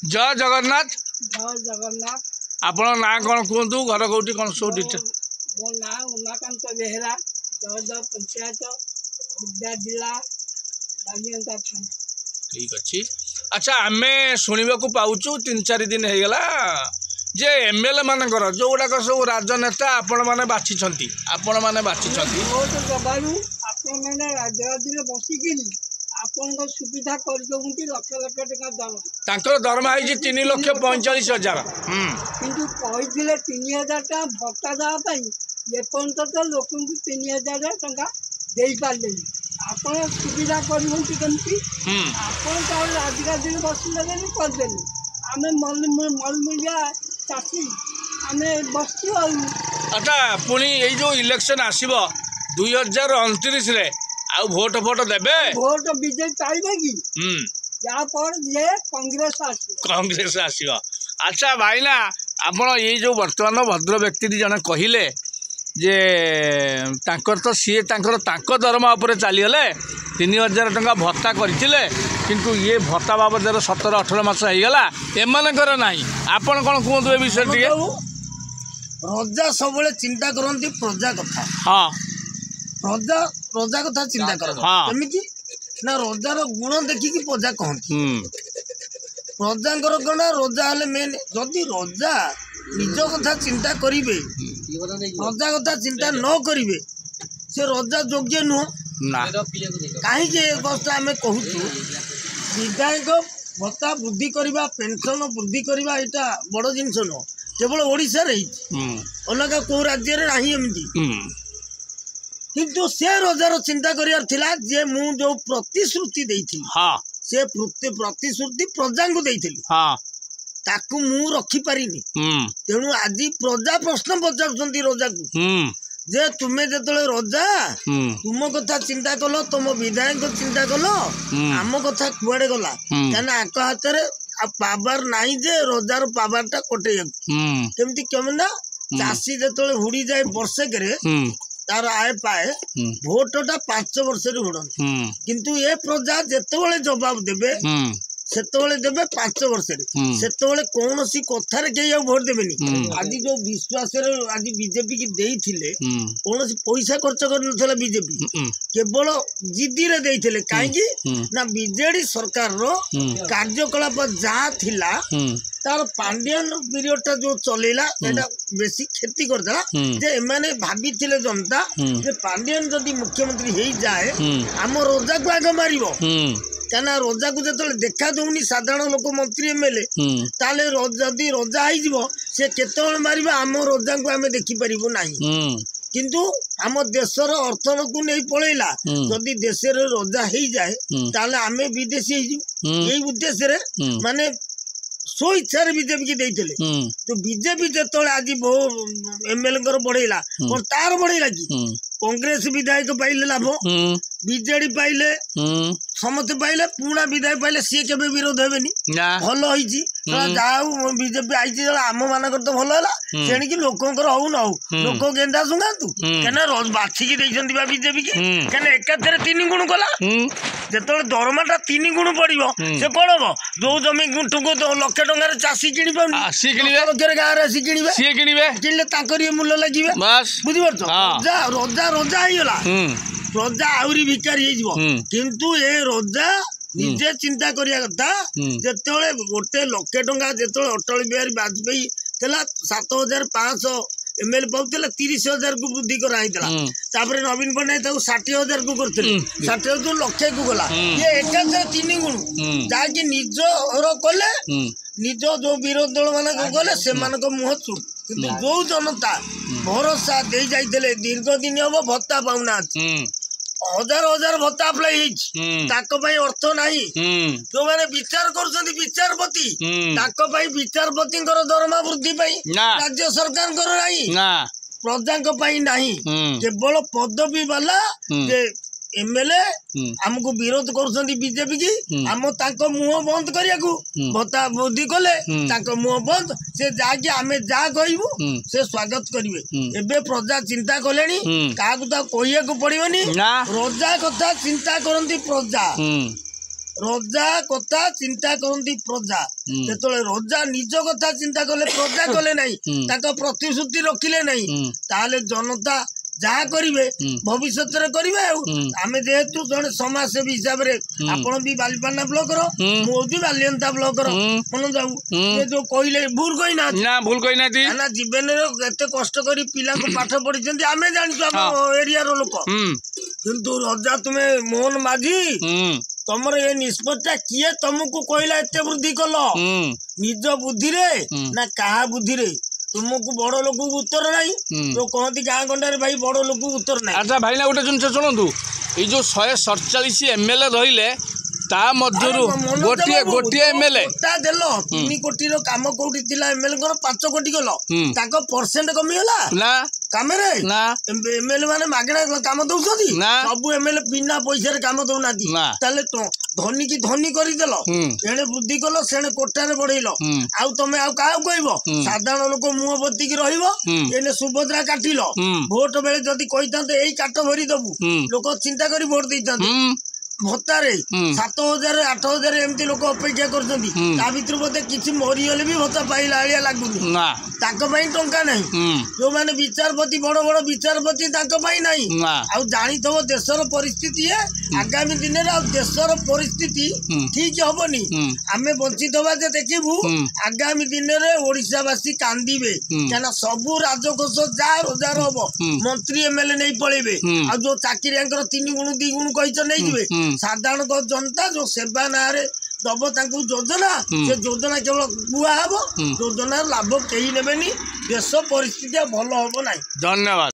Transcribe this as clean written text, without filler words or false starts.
जय जगन्नाथ। जय जगन्नाथ। आपण ना कौन कहतु घर कौटी कौन सब डिटेल। मो ना उमाकांत बेहरा जयदेव पंचायत खुर्दा जिला बालियंता थाना। ठीक अच्छी। अच्छा आम शुणा पाचु 3-4 दिन हो गला जे एमएलए मानकर जो गुड़ाक सब राजनेता आपण मैंने बाछी आपण मैंने बाछी बहुत दबाणु आपण मैंने राजराजी बसिकी आपण सुविधा करदे लक्ष लक्ष टका दर तांकर दरमा है 3,45,000 किंतु कही 3,000 टका भत्ता देवाई एपर्त तो लोक 3,000 टका दे पारे आपण सुविधा करमती आपण राजराजी बसले करदे आम मलमूलिया चाषी आम बसु। अच्छा पुणी यही जो इलेक्शन आसब 2029 रे आ भोट फोट देबे भोट बीजेपी पाइबे कि या पर जे कांग्रेस आसीबा। अच्छा भाई ना आपण ये जो वर्तमान भद्र व्यक्ति जने कहिले जे तांकर तो सी तांकर दरमा उपर चलीगले 3,000 टका भत्ता करथिले किंतु ये भत्ता बाबद 17-18 मास होईगला एमानकर नाही। आपण कोन कहतु ए विषय टिके। प्रजा सब चिंता करती प्रजा कथा। हाँ प्रजा कथा चिंता कर केमिति ना रजार गुण देखिकी प्रजा कहती प्रजा कौन रजा हेले मेन जदि रजा निज कथा चिंता करिवे प्रजा कथा चिंता न करिवे से रजा योग्य नुह कहीं आम कहूँ विधायक भत्ता वृद्धि करवा पेंशन वृद्धि करवा यहाँ बड़ जिनस नुह केवल ओडिशा रे अलग को राज्य रे नाही एमती किंतु से रजार चिंता करियार थिला जे मु जो प्रतिश्रुति देइथिली से प्रतिश्रुति प्रजा को देइथिली ताकू मु रखी पारिनी तेणु आज प्रजा प्रश्न पचारुछंती रजा को जे तुमे जेतले रजा तुम कथा चिंता कल तुम विधायक चिंता कल आम कथा कुआड़े गला कहना आक हाथ रे पावर नाई जे रजार पावर टा कटे केमती केमना चाषी जेतले हुड़ी जाए वर्षेक रे तार आय पाए भोटटा 5 वर्ष रे हुड़न किंतु ए प्रजा जेतले जवाब देबे सेतोले देबे 5 वर्ष रे सेतोले कोनोसी कथारे के भोट देबेनी आज जो विश्वास रे आज बीजेपी की देइथिले कोनोसी पैसा खर्च कर नथला बीजेपी केवल जिद्दी रे देइथिले काहेकि ना बीजेडी सरकार रो कार्यकलाप जहाँ थिला तार पांडियन पीरियड टा जो चलेला एटा बेसी क्षति करदला जे एमाने भाबी थिले जनता जे पांडियन जदी मुख्यमंत्री हेई जाए हम रोजा को आगे मारिबो कहना रजा को जो देखा दौनी साधारण लोक मंत्री एमएलए ताले जदि रजा हो केत मार आम रजा को आम देखिपर ना किंतु आम देशर अर्थन को नहीं पलैला जदि देश रजा हो जाए ताले आम विदेशी यही उद्देश्य माने सो इच्छा बीजेपी की देते तो बीजेपी जो आज एमएलए बढ़ेला और तार बढ़ेला कि कांग्रेस विधायक पाइले लाभ बीजेडी पाइले समस्त पाइले पुणा विधायक पाइले सी के विरोध हेबेनी भल होईची जाऊ बीजेपी आई आम मानक तो भल है तेणिकी लोकंर हौ न हो लोक गेंदा सुंगातु कहना बाछिकी देइछंती बा बीजेपी की कहना एकाथरे 3 गुण कला जेतले दरमाटा 3 गुण पड़िबो से कोन हो जो जमी गुंठू को 1 लाख टंका चाषी किनी पाउनी सी किनिबे लक्षर गाँ रे सी किनिबे सी किनिबे किनले तांकर मूल्य लागिबे बस बुझि परछ रजा रजा आइला रजा आउरी भिकारी किंतु ए रजा निजे चिंता करिया कथा जेतले 1 लाख टंका जेतले अटल बिहारी वाजपेयी तेला 7,500 एमएल पाउतला 30,000 को वृद्धि कराइतला तापर नवीन पटनायक 60,000 को करथिले 60,000 लक्ष को गला ये एकासे 3 गुण जाकि निज रो कले निज जो विरोध दल मान गले से मानक मुह चुप किंतु जो जनता भरोसा दे जाइतले दीर्घ दिन हम भत्ता पाउना हजार हजार भत्ता अप्लाई अर्थ नहीं जो मैंने विचार कर विचारपति विचारपति दरमा वृद्धि राज्य सरकार प्रजा नहीं केवल पदवी वाला एमएलए हमको विरोध कर बीजेपी की आम मुह बंद करिया भत्ता वृद्धि कले मुह बंद से जाकि आम जा कहबू से स्वागत करेंगे एबे प्रजा चिंता कले क्या कहू पड़ोनी रजा कथा चिंता करती प्रजा रजा कथा चिंता करती प्रजा जो रजा निज कथा चिंता कले प्रजा कले नहीं प्रतिश्रुति रखिले नहीं ताले जनता जहाँ करेंगे भविष्य करेंगे आम जेहेतु जड़े समाजसेवी हिसाब से आपण भी बालीपाटना ब्लॉक भी बालियंता ब्लॉक मन जाऊ ये जो कहले भूल कही ना भूल कही ना जीवन एत कष्ट कर पिला पाठ पढ़ी आम जानी आम एरिया लोक किंतु रजा तुम्हें मोहन माझी तमर ये निष्पत्ति किए तुमको कहला एत वृद्धि कल निज बुद्धि ना क्या बुद्धि तुमको बड़ लोक उत्तर नहीं तो कहती गाँ गंडारे भाई बड़ लोक उत्तर नहीं। अच्छा भाई ना गोटे जिन शुणु ये जो 147 एमएलए रहिले ता मध्यरु गोटे गोटे एमएलए देल 3 कोटी रो काम कोठी थिला एमएलए को 5 कोटी गलो ताको परसेंट कमी होला ना काम रे ना एमएलए माने मागणा काम दउछथि सब एमएलए बिना पैसा रे काम दउनाथि ताले तो धनी की धनी करी देलो एणे वृद्धि कलो सेणे कोठारे बढ़ेलो आउ तमे आउ काहे कहबो साधारण लोक मुंह बत्ती की रहिबो एने सुभद्रा काटिलो वोट बेले जदी कहितांते एई काट भरी दबु लोक चिंता करी वोट देइतांते भत्तारे 7,000 8,000 एमती लोक अपेक्षा कर बोधे किसी मरीगले भी भत्ता पाइला लगुनि टंका नहीं जो मैंने विचारपति बड़ बड़ विचारपति नहीं जानी थो देशर परिस्थिति आगामी दिन में देशर परिस्थिति ठीक हेनी आम बंचित हवा देखू आगामी दिन में ओडिशावासी कांदे क्या सबू राजकोष जहाँ रोजगार हम मंत्री एमएलए नहीं पलैबे आ जो चाकरिया 3 गुण 2 गुण कही साधारण जनता जो सेवा ना दब योजना से योजना केवल बुआ हम योजनार लाभ कहीं नेबेनी देश परिस्थिति भल हम ना। धन्यवाद।